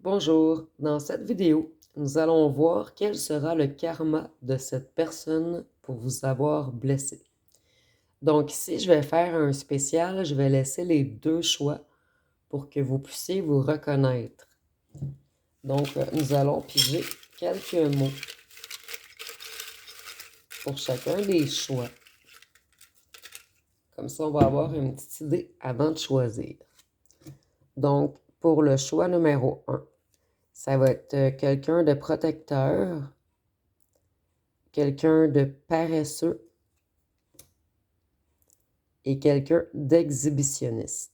Bonjour, dans cette vidéo, nous allons voir quel sera le karma de cette personne pour vous avoir blessé. Donc ici, je vais faire un spécial, je vais laisser les deux choix pour que vous puissiez vous reconnaître. Donc, nous allons piger quelques mots pour chacun des choix. Comme ça, on va avoir une petite idée avant de choisir. Donc, pour le choix numéro 1, ça va être quelqu'un de protecteur, quelqu'un de paresseux et quelqu'un d'exhibitionniste.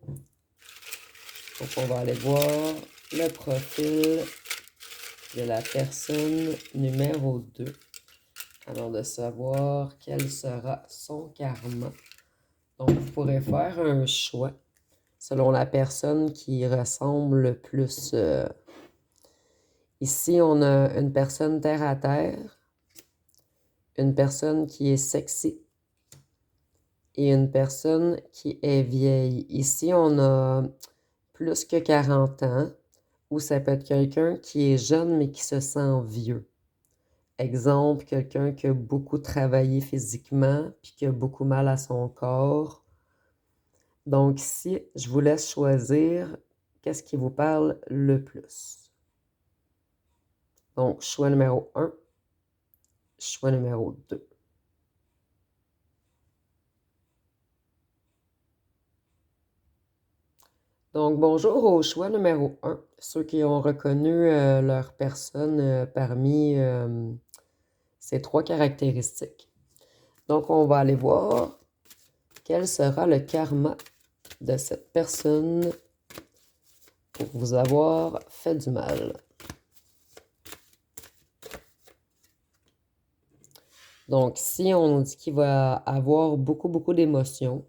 Donc, on va aller voir le profil de la personne numéro 2 avant de savoir quel sera son karma. Donc, vous pourrez faire un choix selon la personne qui ressemble le plus. Ici, on a une personne terre à terre, une personne qui est sexy et une personne qui est vieille. Ici, on a plus que 40 ans, ou ça peut être quelqu'un qui est jeune mais qui se sent vieux. Exemple, quelqu'un qui a beaucoup travaillé physiquement puis qui a beaucoup mal à son corps. Donc ici, je vous laisse choisir qu'est-ce qui vous parle le plus. Donc, choix numéro 1, choix numéro 2. Donc, bonjour au choix numéro 1, ceux qui ont reconnu leur personne parmi ces 3 caractéristiques. Donc, on va aller voir quel sera le karma de cette personne pour vous avoir fait du mal. Donc, si on nous dit qu'il va avoir beaucoup d'émotions,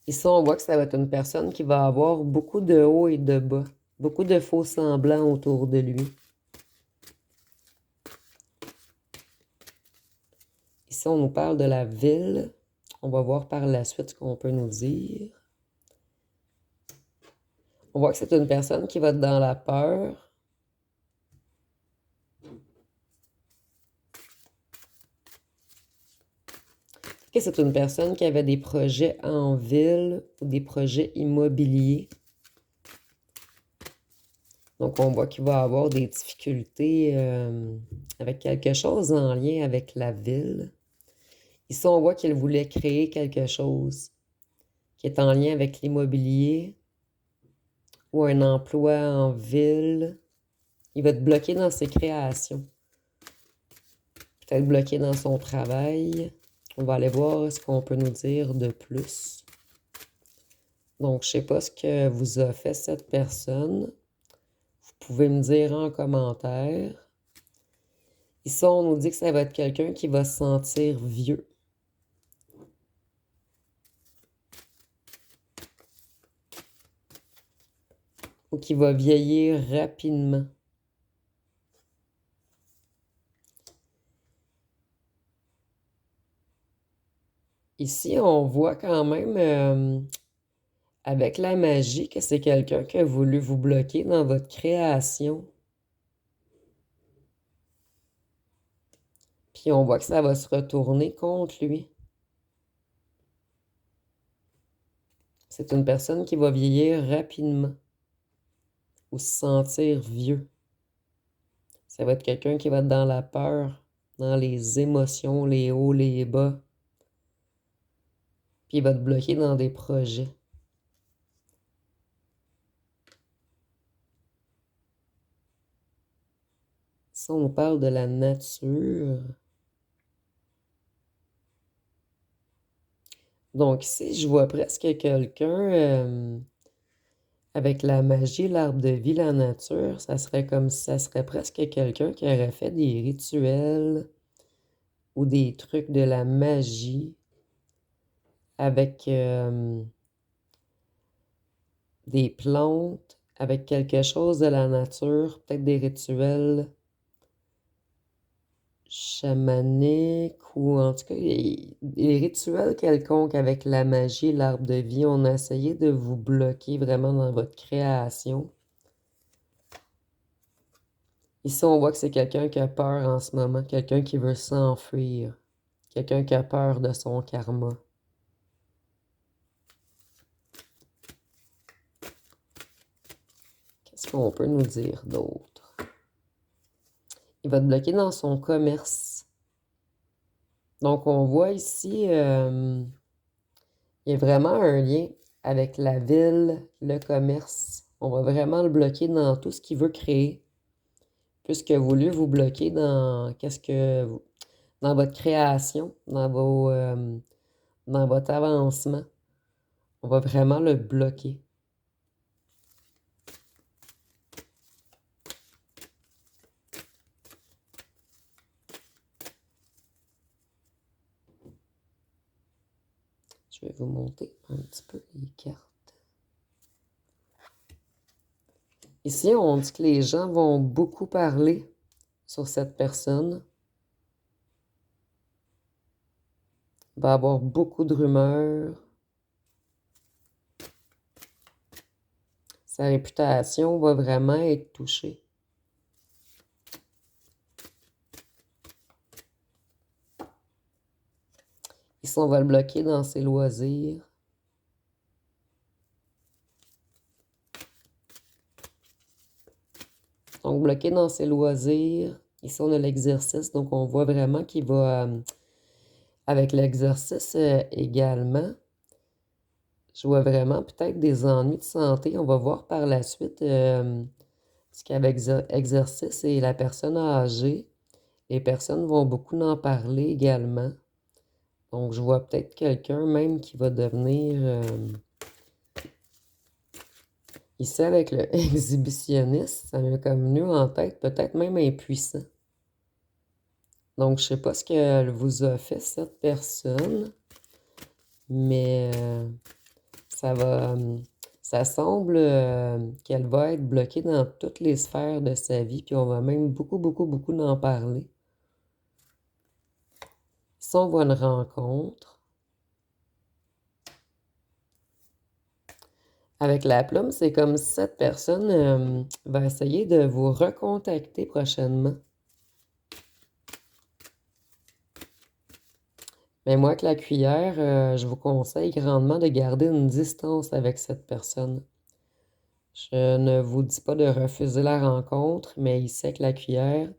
ici, on voit que ça va être une personne qui va avoir beaucoup de hauts et de bas, beaucoup de faux semblants autour de lui. Ici, on nous parle de la ville. On va voir par la suite ce qu'on peut nous dire. On voit que c'est une personne qui va être dans la peur. Que c'est une personne qui avait des projets en ville ou des projets immobiliers. Donc, on voit qu'il va avoir des difficultés avec quelque chose en lien avec la ville. Ici, on voit qu'il voulait créer quelque chose qui est en lien avec l'immobilier ou un emploi en ville. Il va être bloqué dans ses créations. Peut-être bloqué dans son travail. On va aller voir ce qu'on peut nous dire de plus. Donc, je ne sais pas ce que vous a fait cette personne. Vous pouvez me dire en commentaire. Ici, on nous dit que ça va être quelqu'un qui va se sentir vieux. Ou qui va vieillir rapidement. Ici, on voit quand même avec la magie que c'est quelqu'un qui a voulu vous bloquer dans votre création. Puis on voit que ça va se retourner contre lui. C'est une personne qui va vieillir rapidement ou se sentir vieux. Ça va être quelqu'un qui va être dans la peur, dans les émotions, les hauts, les bas. Puis il va te bloquer dans des projets. Si on parle de la nature. Donc ici, je vois presque quelqu'un avec la magie, l'arbre de vie, la nature. Ça serait comme si ça serait presque quelqu'un qui aurait fait des rituels ou des trucs de la magie avec des plantes, avec quelque chose de la nature, peut-être des rituels chamaniques ou en tout cas les rituels quelconques avec la magie, l'arbre de vie, on a essayé de vous bloquer vraiment dans votre création. Ici, on voit que c'est quelqu'un qui a peur en ce moment, quelqu'un qui veut s'enfuir, quelqu'un qui a peur de son karma. Qu'est-ce qu'on peut nous dire d'autre? Il va te bloquer dans son commerce. Donc, on voit ici, il y a vraiment un lien avec la ville, le commerce. On va vraiment le bloquer dans tout ce qu'il veut créer. Puisque vous voulez vous bloquer dans dans votre création, dans votre avancement. On va vraiment le bloquer. Je vais vous monter un petit peu les cartes. Ici, on dit que les gens vont beaucoup parler sur cette personne. Il va y avoir beaucoup de rumeurs. Sa réputation va vraiment être touchée. Ici, on va le bloquer dans ses loisirs. Donc, bloqué dans ses loisirs. Ici, on a l'exercice. Donc, on voit vraiment qu'il va, avec l'exercice également, je vois vraiment peut-être des ennuis de santé. On va voir par la suite ce qu'avec exercice et la personne âgée, les personnes vont beaucoup en parler également. Donc, je vois peut-être quelqu'un même qui va devenir... ici, avec le exhibitionniste, ça m'est comme venu en tête, peut-être même impuissant. Donc, je ne sais pas ce qu'elle vous a fait, cette personne, mais ça semble qu'elle va être bloquée dans toutes les sphères de sa vie, puis on va même beaucoup, beaucoup, beaucoup en parler. Si on voit une rencontre, avec la plume, c'est comme si cette personne va essayer de vous recontacter prochainement. Mais moi, avec la cuillère, je vous conseille grandement de garder une distance avec cette personne. Je ne vous dis pas de refuser la rencontre, mais ici, avec la cuillère,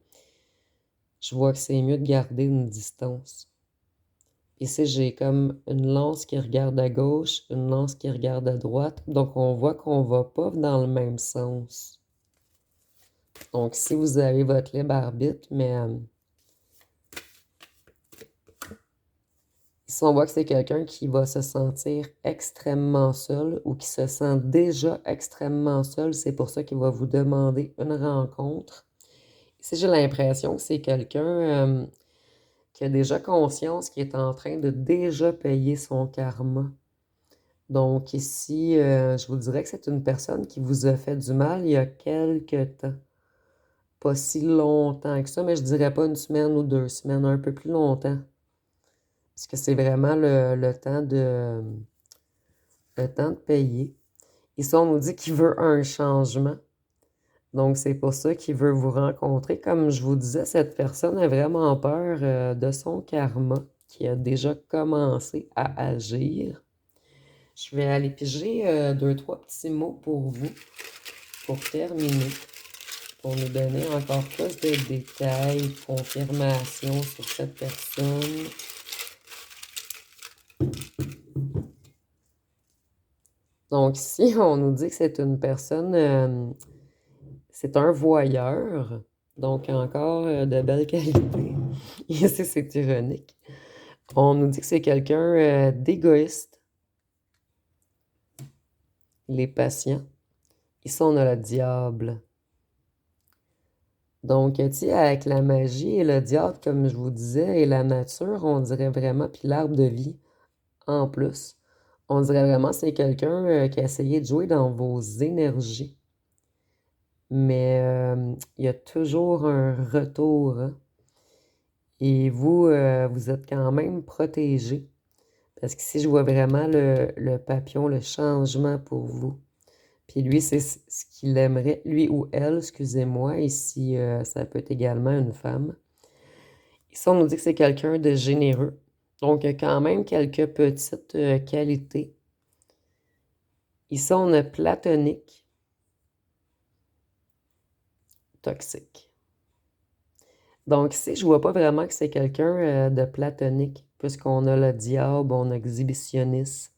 je vois que c'est mieux de garder une distance. Ici, j'ai comme une lance qui regarde à gauche, une lance qui regarde à droite. Donc, on voit qu'on ne va pas dans le même sens. Donc, si vous avez votre libre arbitre, mais ici, on voit que c'est quelqu'un qui va se sentir extrêmement seul ou qui se sent déjà extrêmement seul. C'est pour ça qu'il va vous demander une rencontre. Ici, j'ai l'impression que c'est quelqu'un qui a déjà conscience qu'il est en train de déjà payer son karma. Donc ici, je vous dirais que c'est une personne qui vous a fait du mal il y a quelque temps. Pas si longtemps que ça, mais je dirais pas une semaine ou 2 semaines, un peu plus longtemps. Parce que c'est vraiment le temps de payer. Ici, on nous dit qu'il veut un changement. Donc, c'est pour ça qu'il veut vous rencontrer. Comme je vous disais, cette personne a vraiment peur de son karma qui a déjà commencé à agir. Je vais aller piger 2, 3 petits mots pour vous, pour terminer, pour nous donner encore plus de détails, de confirmations sur cette personne. Donc ici, on nous dit que c'est une personne, c'est un voyeur, donc encore de belle qualité. Ici, c'est ironique. On nous dit que c'est quelqu'un d'égoïste. Les patients. Ici, on a le diable. Donc, tu sais, avec la magie et le diable, comme je vous disais, et la nature, on dirait vraiment, puis l'arbre de vie en plus, on dirait vraiment que c'est quelqu'un qui a essayé de jouer dans vos énergies. Mais il y a toujours un retour, hein. Et vous, vous êtes quand même protégé. Parce qu'ici, je vois vraiment le papillon, le changement pour vous. Puis lui, c'est ce qu'il aimerait, lui ou elle, excusez-moi, ici, ça peut être également une femme. Ici, on nous dit que c'est quelqu'un de généreux. Donc, il y a quand même quelques petites qualités. Ici, on a platonique, toxique. Donc ici, je vois pas vraiment que c'est quelqu'un de platonique, puisqu'on a le diable, on a exhibitionniste,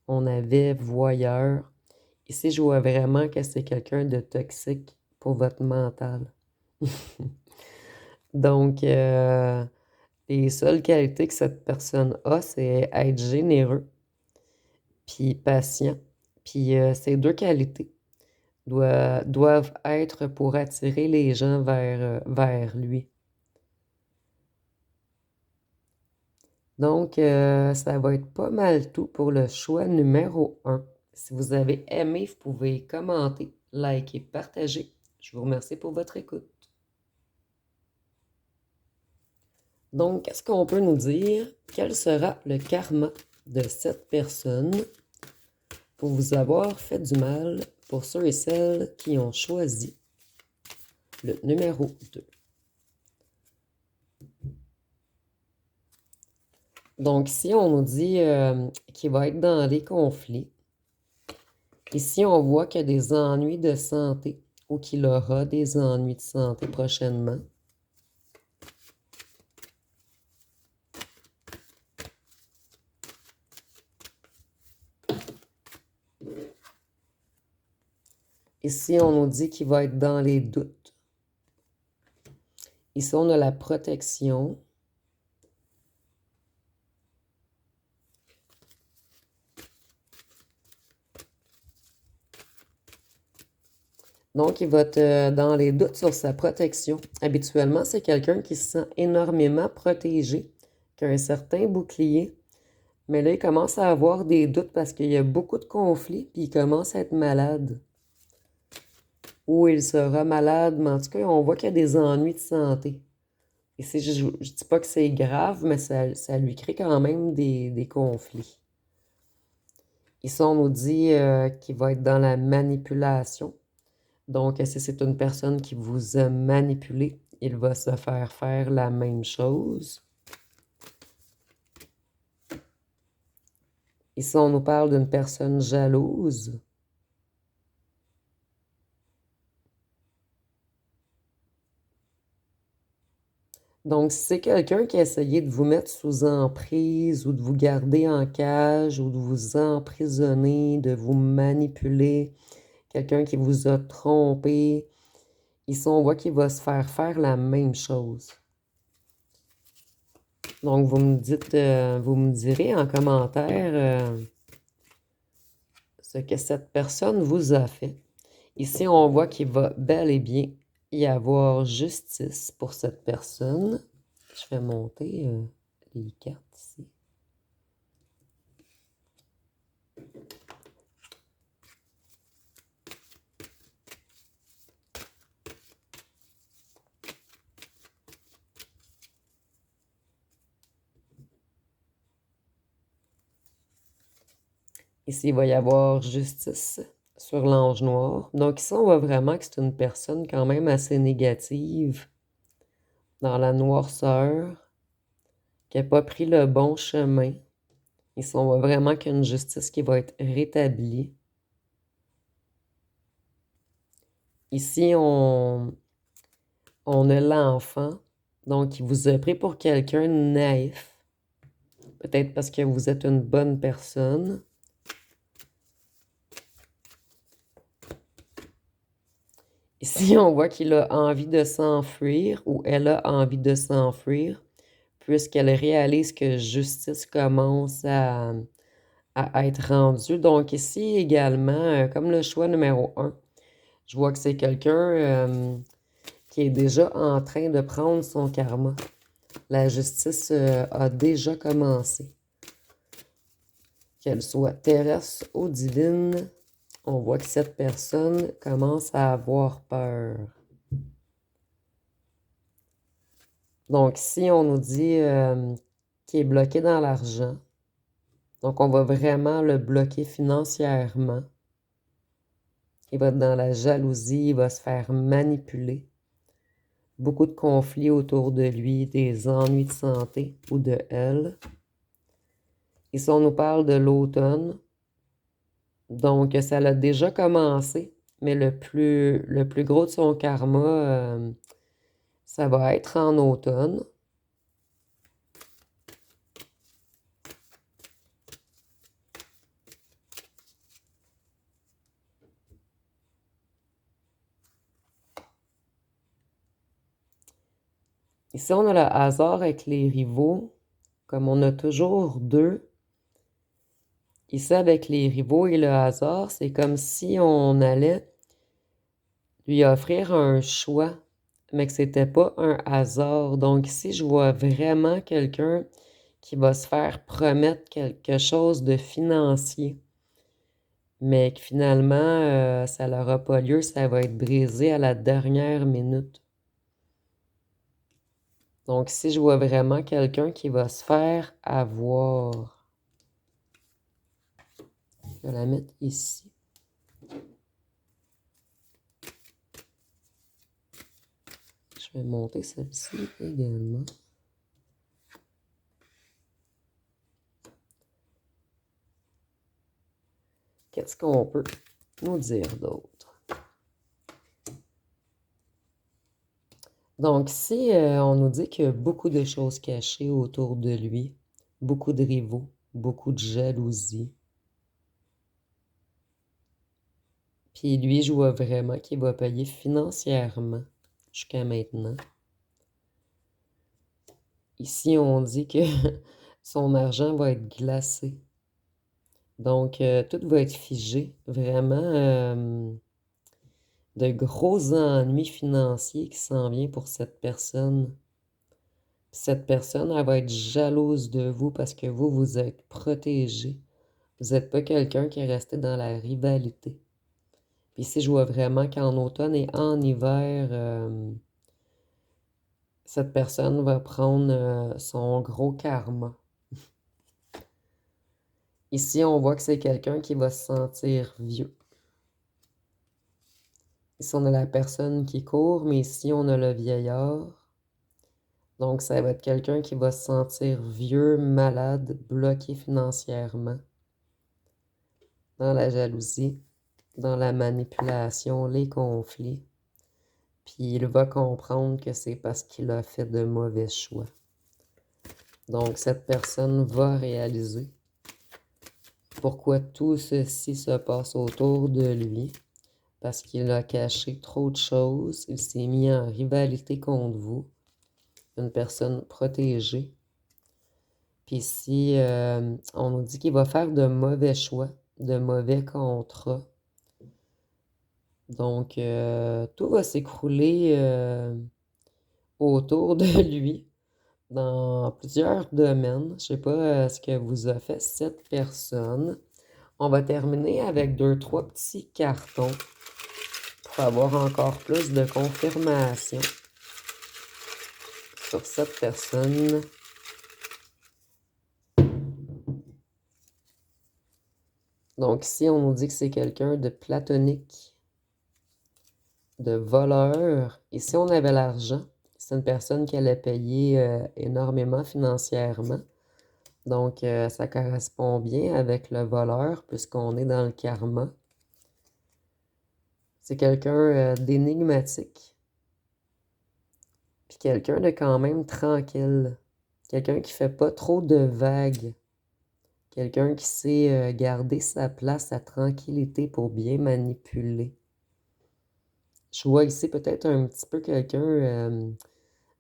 on avait voyeur. Ici, je vois vraiment que c'est quelqu'un de toxique pour votre mental. Donc, les seules qualités que cette personne a, c'est être généreux, puis patient. Puis ces deux qualités doivent être pour attirer les gens vers lui. Donc, ça va être pas mal tout pour le choix numéro 1. Si vous avez aimé, vous pouvez commenter, liker, partager. Je vous remercie pour votre écoute. Donc, qu'est-ce qu'on peut nous dire? Quel sera le karma de cette personne pour vous avoir fait du mal pour ceux et celles qui ont choisi le numéro 2? Donc, ici, on nous dit qu'il va être dans les conflits. Ici, on voit qu'il y a des ennuis de santé ou qu'il aura des ennuis de santé prochainement. Ici, on nous dit qu'il va être dans les doutes. Ici, on a la protection. Donc, il va être dans les doutes sur sa protection. Habituellement, c'est quelqu'un qui se sent énormément protégé, qui a un certain bouclier. Mais là, il commence à avoir des doutes parce qu'il y a beaucoup de conflits, puis il commence à être malade. Ou il sera malade, mais en tout cas, on voit qu'il y a des ennuis de santé. Et je ne dis pas que c'est grave, mais ça lui crée quand même des conflits. Ici, on nous dit qu'il va être dans la manipulation. Donc, si c'est une personne qui vous a manipulé, il va se faire la même chose. Ici, on nous parle d'une personne jalouse. Donc, si c'est quelqu'un qui a essayé de vous mettre sous emprise ou de vous garder en cage ou de vous emprisonner, de vous manipuler, quelqu'un qui vous a trompé, ici, on voit qu'il va se faire la même chose. Donc, vous me direz en commentaire ce que cette personne vous a fait. Ici, on voit qu'il va bel et bien y avoir justice pour cette personne. Je vais monter les cartes ici. Ici, il va y avoir justice sur l'ange noir. Donc ici, on voit vraiment que c'est une personne quand même assez négative, dans la noirceur, qui n'a pas pris le bon chemin. Ici, on voit vraiment qu'il y a une justice qui va être rétablie. Ici, on a l'enfant, donc il vous a pris pour quelqu'un de naïf. Peut-être parce que vous êtes une bonne personne. Ici, on voit qu'il a envie de s'enfuir ou elle a envie de s'enfuir puisqu'elle réalise que justice commence à être rendue. Donc ici également, comme le choix numéro 1, je vois que c'est quelqu'un qui est déjà en train de prendre son karma. La justice a déjà commencé. Qu'elle soit terrestre ou divine, on voit que cette personne commence à avoir peur. Donc, si on nous dit qu'il est bloqué dans l'argent, donc on va vraiment le bloquer financièrement. Il va être dans la jalousie, il va se faire manipuler. Beaucoup de conflits autour de lui, des ennuis de santé ou de elle. Ici, on nous parle de l'automne. Donc, ça l'a déjà commencé, mais le plus gros de son karma, ça va être en automne. Ici, on a le hasard avec les rivaux. Comme on a toujours deux, ici, avec les rivaux et le hasard, c'est comme si on allait lui offrir un choix, mais que c'était pas un hasard. Donc ici, je vois vraiment quelqu'un qui va se faire promettre quelque chose de financier, mais que finalement, ça n'aura pas lieu, ça va être brisé à la dernière minute. Donc ici, je vois vraiment quelqu'un qui va se faire avoir. Je vais la mettre ici. Je vais monter celle-ci également. Qu'est-ce qu'on peut nous dire d'autre? Donc, si on nous dit qu'il y a beaucoup de choses cachées autour de lui, beaucoup de rivaux, beaucoup de jalousie, puis lui, je vois vraiment qu'il va payer financièrement jusqu'à maintenant. Ici, on dit que son argent va être glacé. Donc, tout va être figé. Vraiment, de gros ennuis financiers qui s'en viennent pour cette personne. Cette personne, elle va être jalouse de vous parce que vous, vous êtes protégé. Vous n'êtes pas quelqu'un qui est resté dans la rivalité. Puis ici, je vois vraiment qu'en automne et en hiver, cette personne va prendre son gros karma. Ici, on voit que c'est quelqu'un qui va se sentir vieux. Ici, on a la personne qui court, mais ici, on a le vieillard. Donc, ça va être quelqu'un qui va se sentir vieux, malade, bloqué financièrement, dans la jalousie, dans la manipulation, les conflits. Puis il va comprendre que c'est parce qu'il a fait de mauvais choix. Donc, cette personne va réaliser pourquoi tout ceci se passe autour de lui, parce qu'il a caché trop de choses, il s'est mis en rivalité contre vous, une personne protégée. Puis si on nous dit qu'il va faire de mauvais choix, de mauvais contrats, donc tout va s'écrouler autour de lui dans plusieurs domaines. Je ne sais pas ce que vous a fait cette personne. On va terminer avec 2, 3 petits cartons pour avoir encore plus de confirmation sur cette personne. Donc ici, on nous dit que c'est quelqu'un de platonique, de voleur. Ici, on avait l'argent. C'est une personne qui allait payer énormément financièrement. Donc, ça correspond bien avec le voleur puisqu'on est dans le karma. C'est quelqu'un d'énigmatique. Puis quelqu'un de quand même tranquille. Quelqu'un qui fait pas trop de vagues. Quelqu'un qui sait garder sa place, sa tranquillité pour bien manipuler. Je vois ici peut-être un petit peu quelqu'un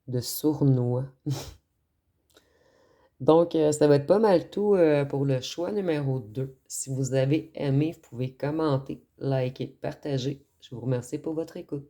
de sournois. Donc, ça va être pas mal tout pour le choix numéro 2. Si vous avez aimé, vous pouvez commenter, liker, partager. Je vous remercie pour votre écoute.